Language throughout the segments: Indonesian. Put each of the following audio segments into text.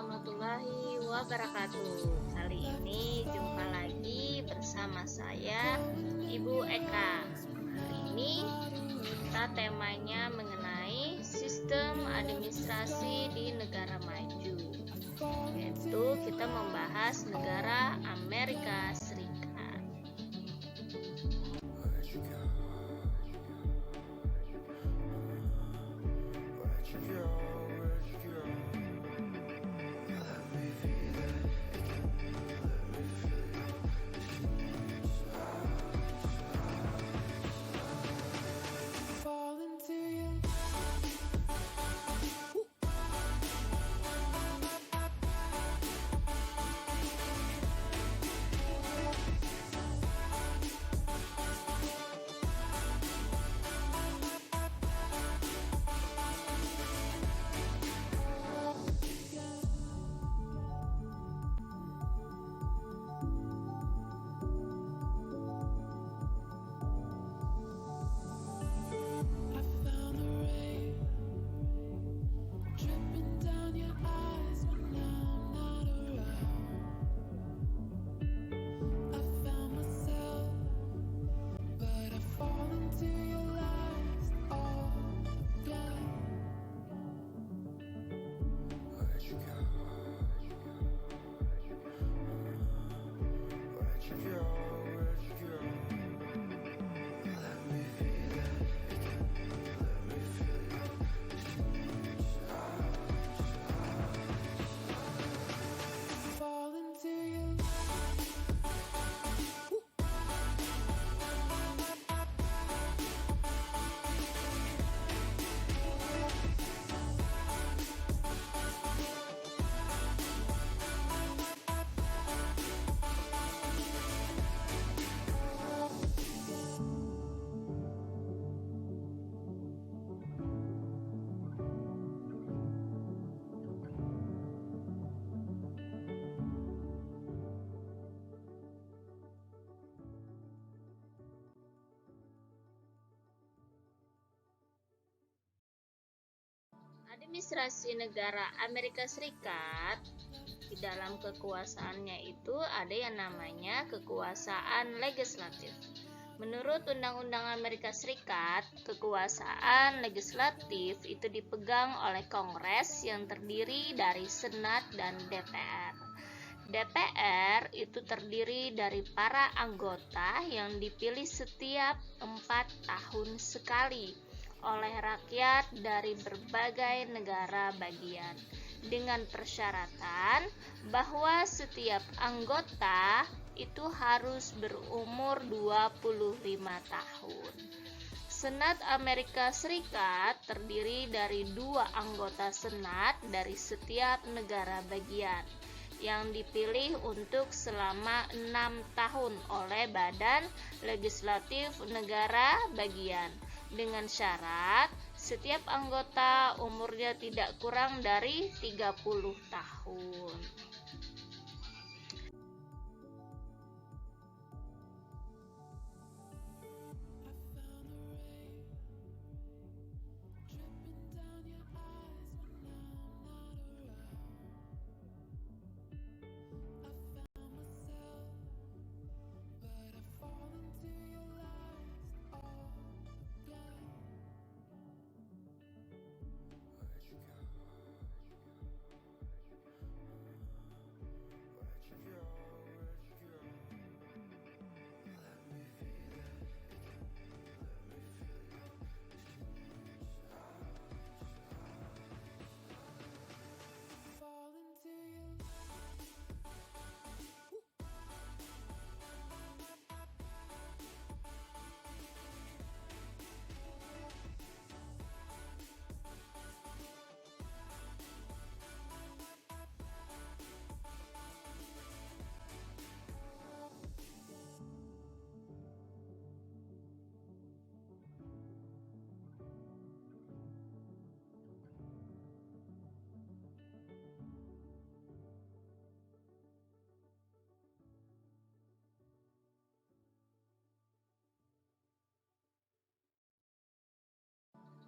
warahmatullahi wabarakatuh. Kali ini jumpa lagi bersama saya, Ibu Eka. Hari ini kita temanya mengenai sistem administrasi di negara maju, yaitu kita membahas negara Amerika Serikat. Administrasi negara Amerika Serikat di dalam kekuasaannya itu ada yang namanya kekuasaan legislatif. Menurut Undang-Undang Amerika Serikat, kekuasaan legislatif itu dipegang oleh Kongres yang terdiri dari Senat dan DPR. DPR itu terdiri dari para anggota yang dipilih setiap 4 tahun sekali oleh rakyat dari berbagai negara bagian, dengan persyaratan bahwa setiap anggota itu harus berumur 25 tahun. Senat Amerika Serikat terdiri dari 2 anggota Senat dari setiap negara bagian yang dipilih untuk selama 6 tahun oleh Badan Legislatif Negara Bagian, dengan syarat setiap anggota umurnya tidak kurang dari 30 tahun.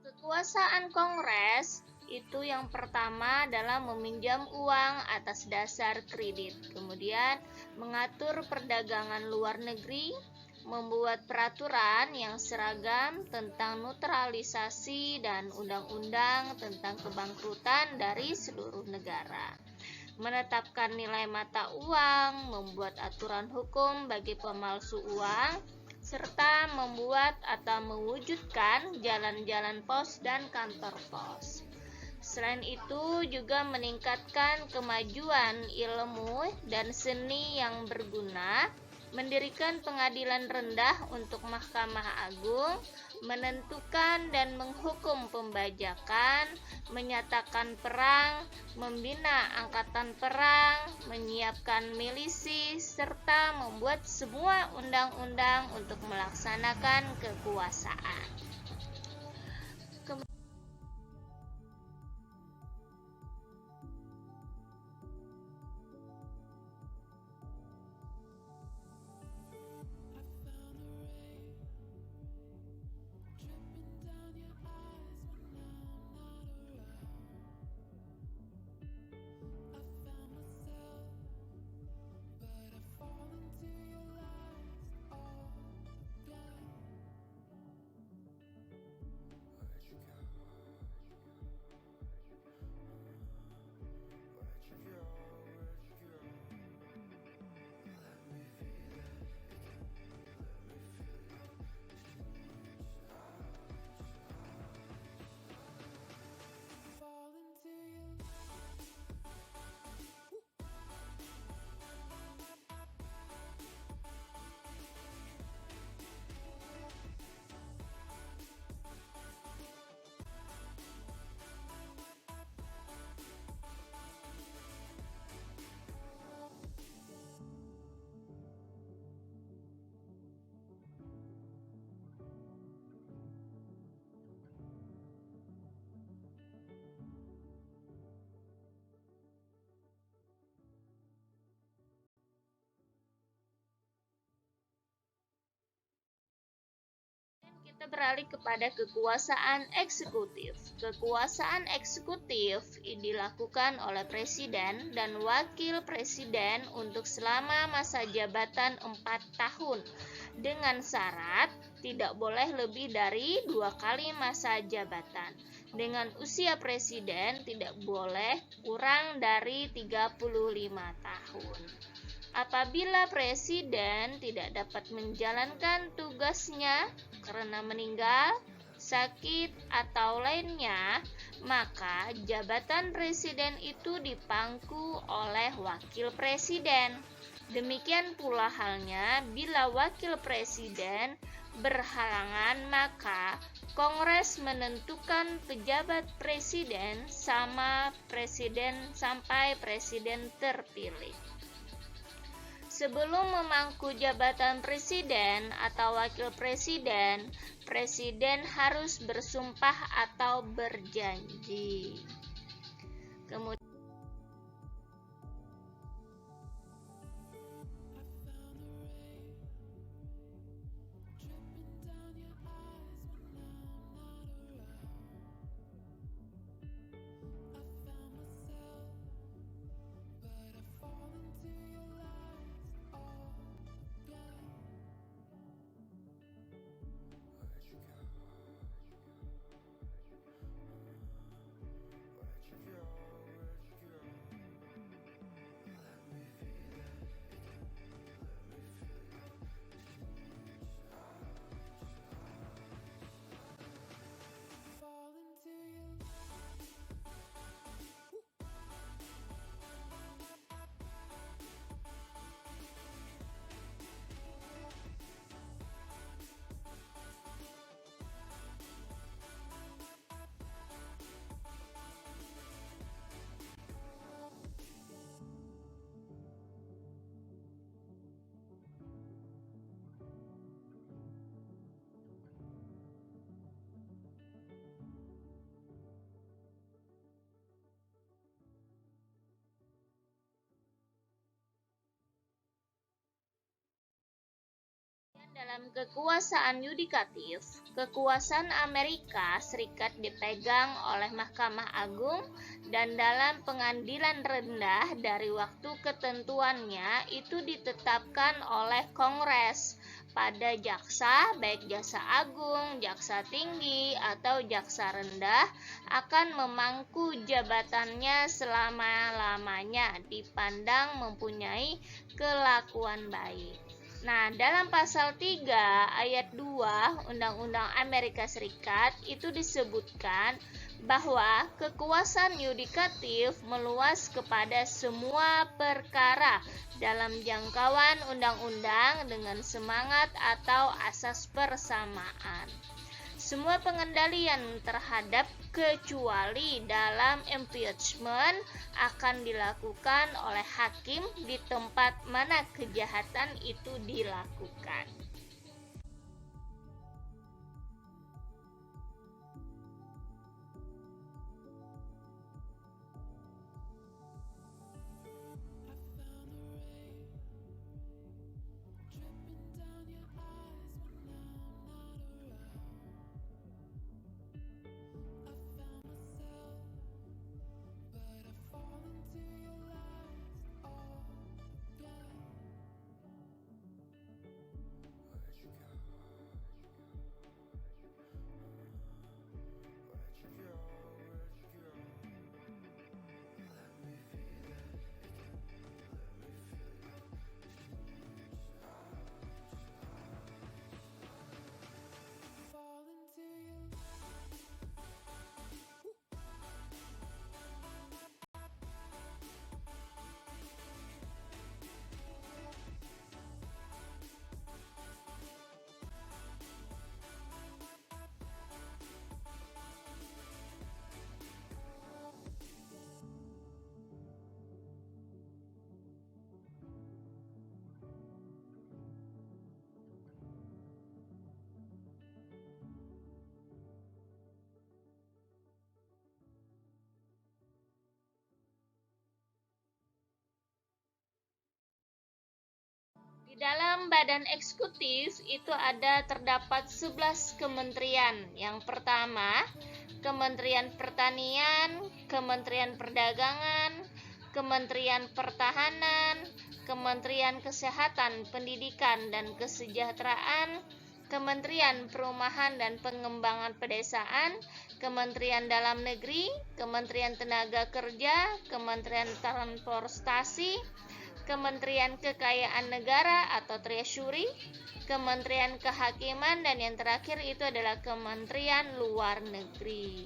Kekuasaan Kongres Itu yang pertama adalah meminjam uang atas dasar kredit. Kemudian mengatur perdagangan luar negeri, membuat peraturan yang seragam tentang naturalisasi dan undang-undang tentang kebangkrutan dari seluruh negara. Menetapkan nilai mata uang, membuat aturan hukum bagi pemalsu uang, serta membuat atau mewujudkan jalan-jalan pos dan kantor pos. Selain itu juga meningkatkan kemajuan ilmu dan seni yang berguna, mendirikan pengadilan rendah untuk Mahkamah Agung, menentukan dan menghukum pembajakan, menyatakan perang, membina angkatan perang, menyiapkan milisi, serta membuat semua undang-undang untuk melaksanakan kekuasaan. Kita beralih kepada kekuasaan eksekutif. Kekuasaan eksekutif dilakukan oleh presiden dan wakil presiden untuk selama masa jabatan 4 tahun dengan syarat tidak boleh lebih dari 2 kali masa jabatan. Dengan usia presiden tidak boleh kurang dari 35 tahun. Apabila presiden tidak dapat menjalankan tugasnya karena meninggal, sakit, atau lainnya, maka jabatan presiden itu dipangku oleh wakil presiden. Demikian pula halnya bila wakil presiden berhalangan, maka Kongres menentukan pejabat presiden sama presiden sampai presiden terpilih. Sebelum memangku jabatan presiden atau wakil presiden, presiden harus bersumpah atau berjanji. Kemudian Dalam kekuasaan yudikatif, kekuasaan Amerika Serikat dipegang oleh Mahkamah Agung dan dalam pengadilan rendah dari waktu ketentuannya itu ditetapkan oleh Kongres pada jaksa, baik jaksa agung, jaksa tinggi, atau jaksa rendah akan memangku jabatannya selama-lamanya dipandang mempunyai kelakuan baik. Nah, dalam pasal 3 ayat 2 Undang-Undang Amerika Serikat itu disebutkan bahwa kekuasaan yudikatif meluas kepada semua perkara dalam jangkauan undang-undang dengan semangat atau asas persamaan. Semua pengendalian terhadap kecuali dalam impeachment akan dilakukan oleh hakim di tempat mana kejahatan itu dilakukan. Di dalam badan eksekutif itu terdapat 11 kementerian. Yang pertama, Kementerian Pertanian, Kementerian Perdagangan, Kementerian Pertahanan, Kementerian Kesehatan, Pendidikan dan Kesejahteraan, Kementerian Perumahan dan Pengembangan Pedesaan, Kementerian Dalam Negeri, Kementerian Tenaga Kerja, Kementerian Transportasi, Kementerian Kekayaan Negara atau Treasury, Kementerian Kehakiman, dan yang terakhir itu adalah Kementerian Luar Negeri.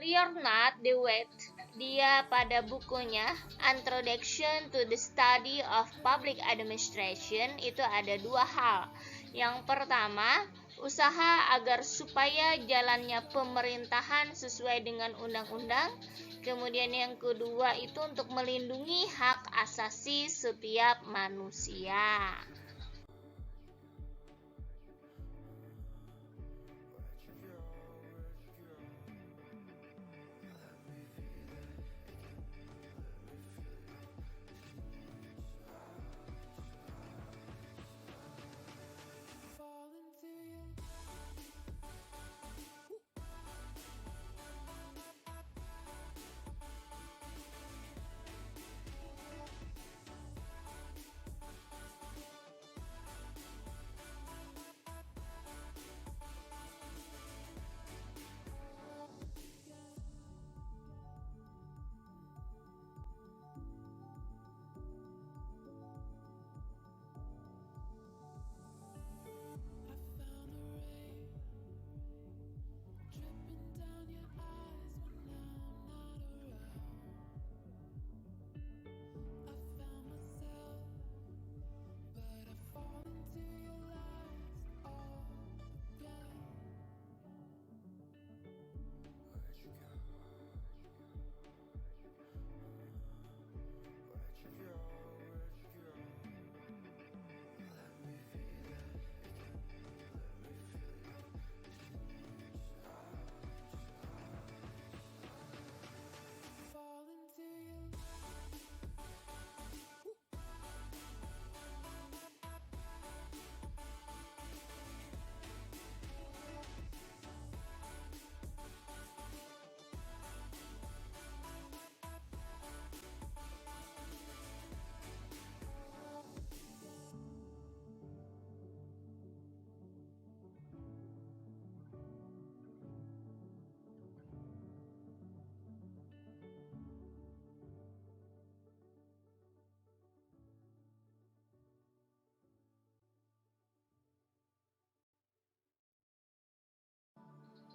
Leonard Dewey, dia pada bukunya Introduction to the Study of Public Administration itu ada dua hal. Yang pertama, usaha agar supaya jalannya pemerintahan sesuai dengan undang-undang. Kemudian yang kedua itu untuk melindungi hak asasi setiap manusia.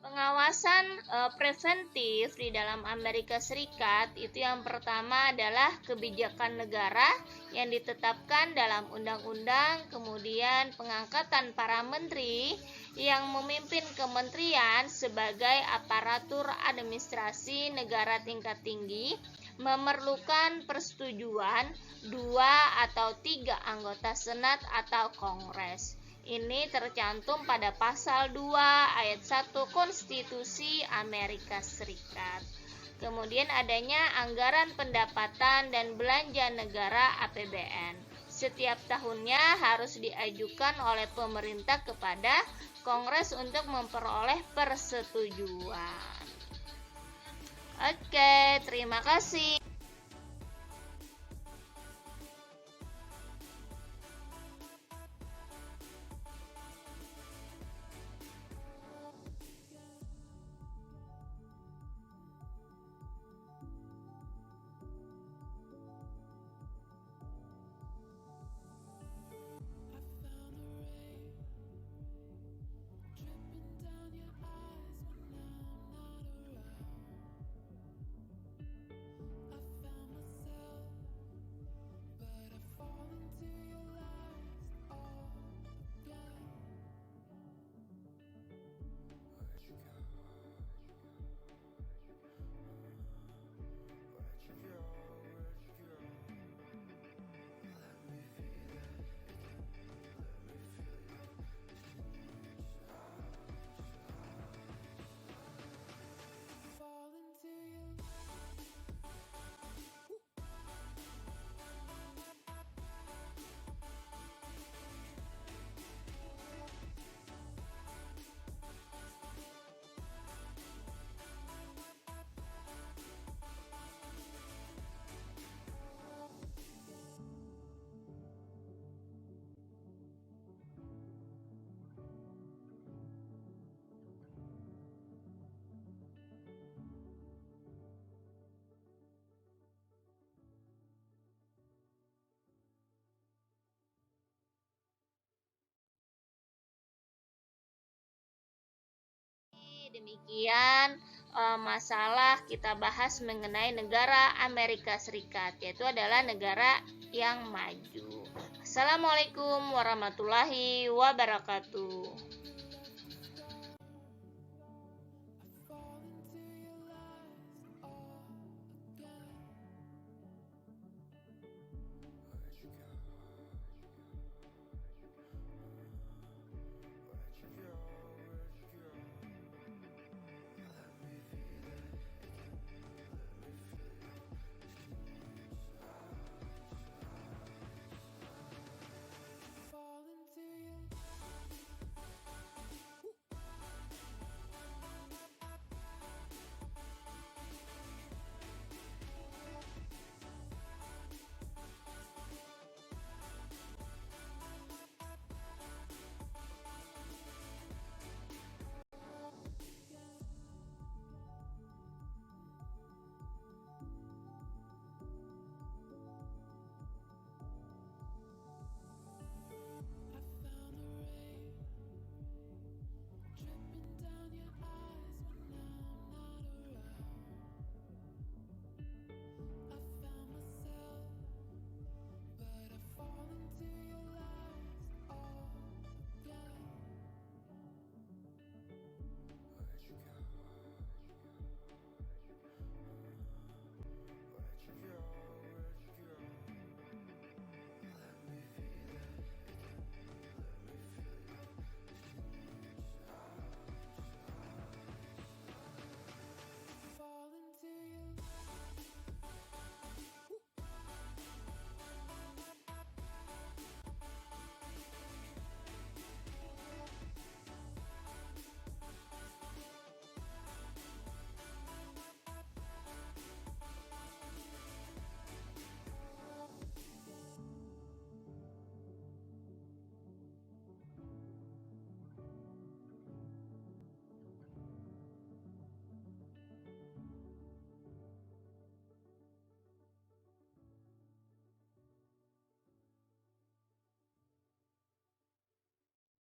Pengawasan preventif di dalam Amerika Serikat itu yang pertama adalah kebijakan negara yang ditetapkan dalam undang-undang, kemudian pengangkatan para menteri yang memimpin kementerian sebagai aparatur administrasi negara tingkat tinggi memerlukan persetujuan 2 atau 3 anggota Senat atau Kongres. Ini tercantum pada pasal 2 ayat 1 Konstitusi Amerika Serikat. Kemudian adanya anggaran pendapatan dan belanja negara APBN. Setiap tahunnya harus diajukan oleh pemerintah kepada Kongres untuk memperoleh persetujuan. Oke, terima kasih. demikian masalah kita bahas mengenai negara Amerika Serikat, yaitu adalah negara yang maju. Assalamualaikum warahmatullahi wabarakatuh.